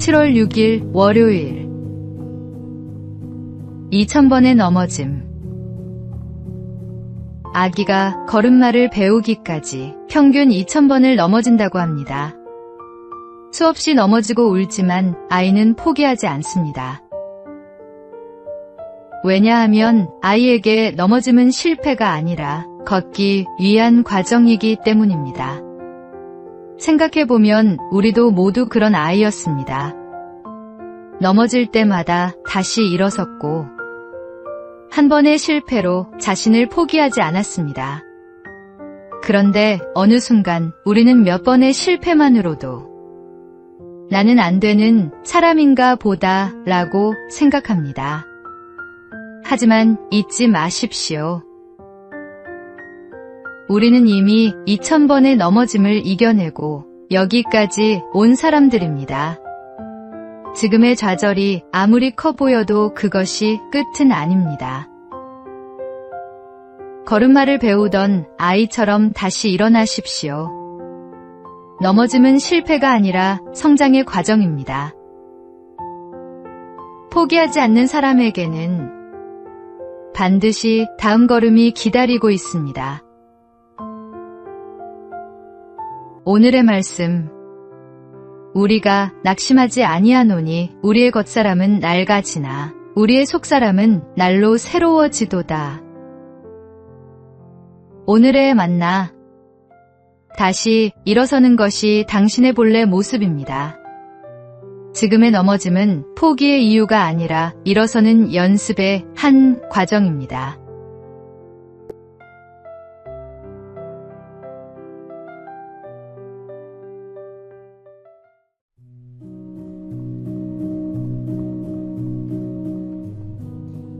7월 6일 월요일 2000번의 넘어짐. 아기가 걸음마를 배우기까지 평균 2000번을 넘어진다고 합니다. 수없이 넘어지고 울지만 아이는 포기하지 않습니다. 왜냐하면 아이에게 넘어짐은 실패가 아니라 걷기 위한 과정이기 때문입니다. 생각해보면 우리도 모두 그런 아이였습니다. 넘어질 때마다 다시 일어섰고 한 번의 실패로 자신을 포기하지 않았습니다. 그런데 어느 순간 우리는 몇 번의 실패만으로도 나는 안 되는 사람인가 보다 라고 생각합니다. 하지만 잊지 마십시오. 우리는 이미 2000번의 넘어짐을 이겨내고 여기까지 온 사람들입니다. 지금의 좌절이 아무리 커 보여도 그것이 끝은 아닙니다. 걸음마를 배우던 아이처럼 다시 일어나십시오. 넘어짐은 실패가 아니라 성장의 과정입니다. 포기하지 않는 사람에게는 반드시 다음 걸음이 기다리고 있습니다. 오늘의 말씀. 우리가 낙심하지 아니하노니 우리의 겉사람은 낡아지나 우리의 속사람은 날로 새로워지도다. 오늘의 만나. 다시 일어서는 것이 당신의 본래 모습입니다. 지금의 넘어짐은 포기의 이유가 아니라 일어서는 연습의 한 과정입니다.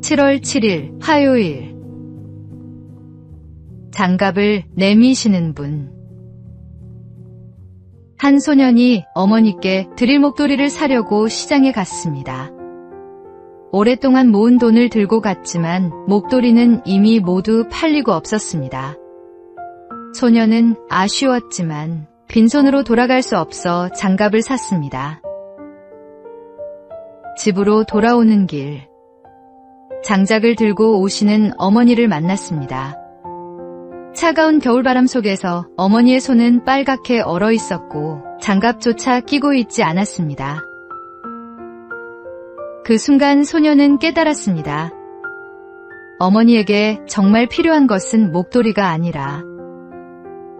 (7월 7일) 화요일. 장갑을 내미시는 분. 한 소년이 어머니께 드릴 목도리를 사려고 시장에 갔습니다. 오랫동안 모은 돈을 들고 갔지만 목도리는 이미 모두 팔리고 없었습니다. 소년은 아쉬웠지만 빈손으로 돌아갈 수 없어 장갑을 샀습니다. 집으로 돌아오는 길. 장작을 들고 오시는 어머니를 만났습니다. 차가운 겨울바람 속에서 어머니의 손은 빨갛게 얼어 있었고 장갑조차 끼고 있지 않았습니다. 그 순간 소녀는 깨달았습니다. 어머니에게 정말 필요한 것은 목도리가 아니라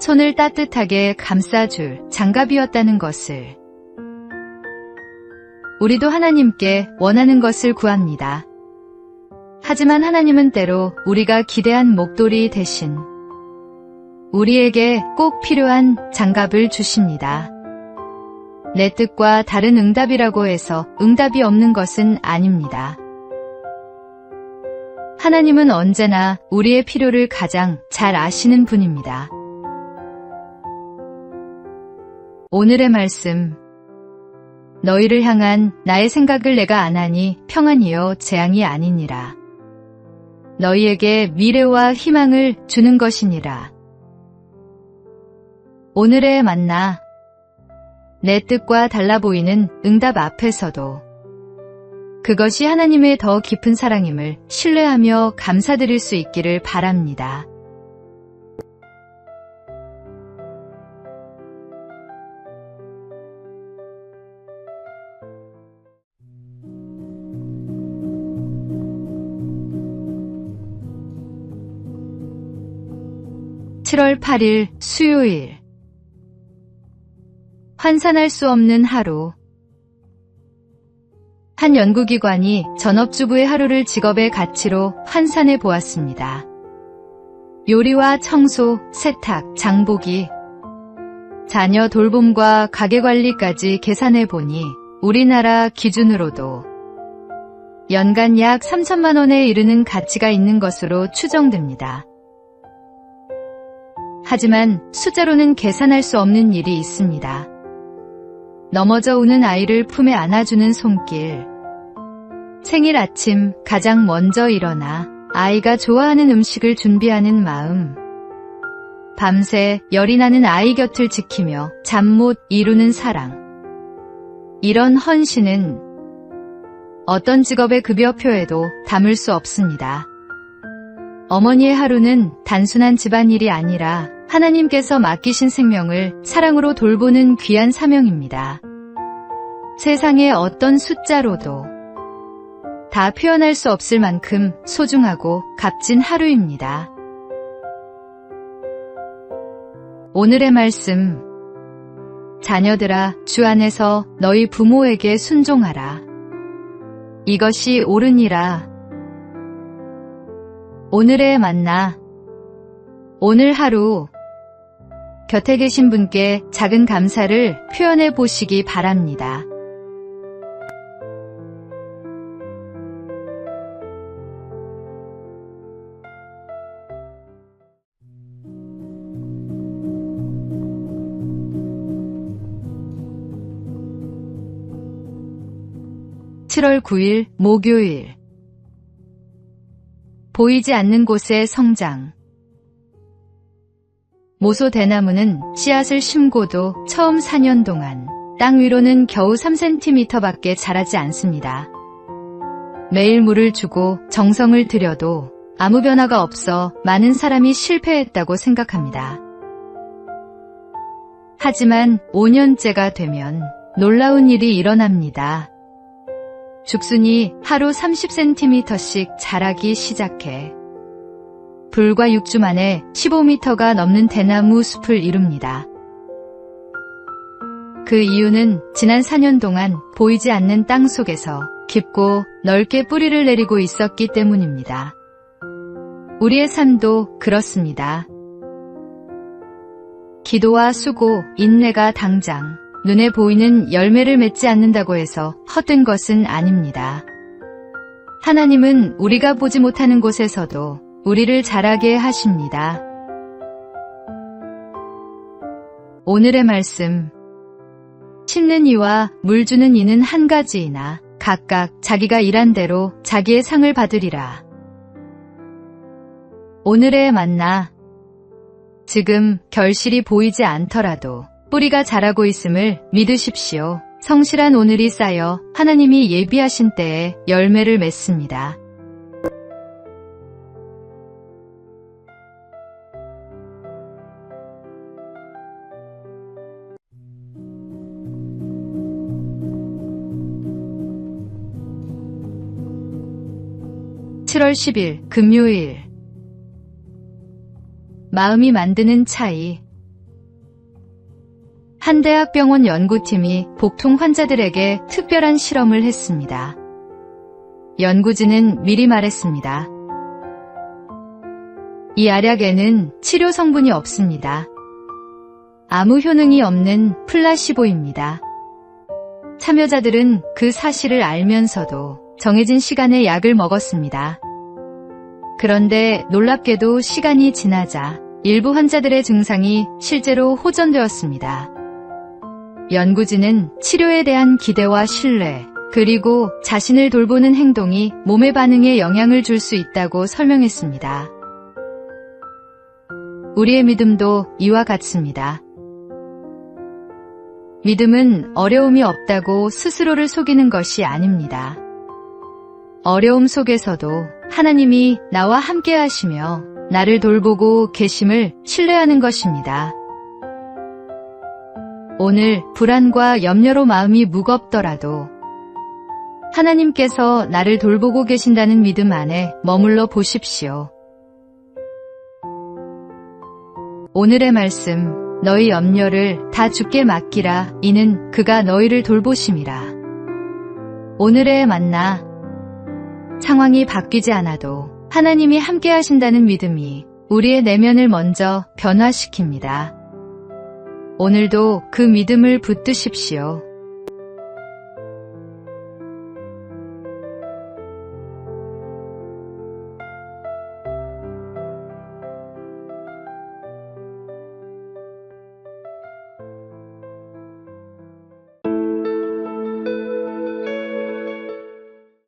손을 따뜻하게 감싸줄 장갑이었다는 것을. 우리도 하나님께 원하는 것을 구합니다. 하지만 하나님은 때로 우리가 기대한 목도리 대신 우리에게 꼭 필요한 장갑을 주십니다. 내 뜻과 다른 응답이라고 해서 응답이 없는 것은 아닙니다. 하나님은 언제나 우리의 필요를 가장 잘 아시는 분입니다. 오늘의 말씀. 너희를 향한 나의 생각을 내가 아나니 평안이요 재앙이 아니니라. 너희에게 미래와 희망을 주는 것이니라. 오늘의 만나. 내 뜻과 달라 보이는 응답 앞에서도 그것이 하나님의 더 깊은 사랑임을 신뢰하며 감사드릴 수 있기를 바랍니다. (7월 8일) 수요일. 환산할 수 없는 하루. 한 연구기관이 전업주부의 하루를 직업의 가치로 환산해 보았습니다. 요리와 청소, 세탁, 장보기, 자녀 돌봄과 가게관리까지 계산해 보니 우리나라 기준으로도 연간 약 3천만 원에 이르는 가치가 있는 것으로 추정됩니다. 하지만 숫자로는 계산할 수 없는 일이 있습니다. 넘어져 우는 아이를 품에 안아주는 손길. 생일 아침 가장 먼저 일어나 아이가 좋아하는 음식을 준비하는 마음. 밤새 열이 나는 아이 곁을 지키며 잠 못 이루는 사랑. 이런 헌신은 어떤 직업의 급여표에도 담을 수 없습니다. 어머니의 하루는 단순한 집안일이 아니라 하나님께서 맡기신 생명을 사랑으로 돌보는 귀한 사명입니다. 세상의 어떤 숫자로도 다 표현할 수 없을 만큼 소중하고 값진 하루입니다. 오늘의 말씀, 자녀들아, 주 안에서 너희 부모에게 순종하라. 이것이 옳으니라. 오늘의 만나, 오늘 하루 곁에 계신 분께 작은 감사를 표현해 보시기 바랍니다. (7월 9일) 목요일. 보이지 않는 곳의 성장. 모소 대나무는 씨앗을 심고도 처음 4년 동안 땅 위로는 겨우 3cm밖에 자라지 않습니다. 매일 물을 주고 정성을 들여도 아무 변화가 없어 많은 사람이 실패했다고 생각합니다. 하지만 5년째가 되면 놀라운 일이 일어납니다. 죽순이 하루 30cm씩 자라기 시작해 불과 6주 만에 15m가 넘는 대나무 숲을 이룹니다. 그 이유는 지난 4년 동안 보이지 않는 땅 속에서 깊고 넓게 뿌리를 내리고 있었기 때문입니다. 우리의 삶도 그렇습니다. 기도와 수고, 인내가 당장 눈에 보이는 열매를 맺지 않는다고 해서 헛된 것은 아닙니다. 하나님은 우리가 보지 못하는 곳에서도 우리를 자라게 하십니다. 오늘의 말씀, 심는 이와 물 주는 이는 한 가지이나 각각 자기가 일한 대로 자기의 상을 받으리라. 오늘의 만나, 지금 결실이 보이지 않더라도 뿌리가 자라고 있음을 믿으십시오. 성실한 오늘이 쌓여 하나님이 예비하신 때에 열매를 맺습니다. (7월 10일) 금요일. 마음이 만드는 차이. 한 대학병원 연구팀이 복통 환자들에게 특별한 실험을 했습니다. 연구진은 미리 말했습니다. 이 알약에는 치료 성분이 없습니다. 아무 효능이 없는 플라시보입니다. 참여자들은 그 사실을 알면서도 정해진 시간에 약을 먹었습니다. 그런데 놀랍게도 시간이 지나자 일부 환자들의 증상이 실제로 호전되었습니다. 연구진은 치료에 대한 기대와 신뢰, 그리고 자신을 돌보는 행동이 몸의 반응에 영향을 줄 수 있다고 설명했습니다. 우리의 믿음도 이와 같습니다. 믿음은 어려움이 없다고 스스로를 속이는 것이 아닙니다. 어려움 속에서도 하나님이 나와 함께 하시며 나를 돌보고 계심을 신뢰하는 것입니다. 오늘 불안과 염려로 마음이 무겁더라도 하나님께서 나를 돌보고 계신다는 믿음 안에 머물러 보십시오. 오늘의 말씀, 너희 염려를 다 주께 맡기라. 이는 그가 너희를 돌보심이라. 오늘의 만나, 상황이 바뀌지 않아도 하나님이 함께 하신다는 믿음이 우리의 내면을 먼저 변화시킵니다. 오늘도 그 믿음을 붙드십시오.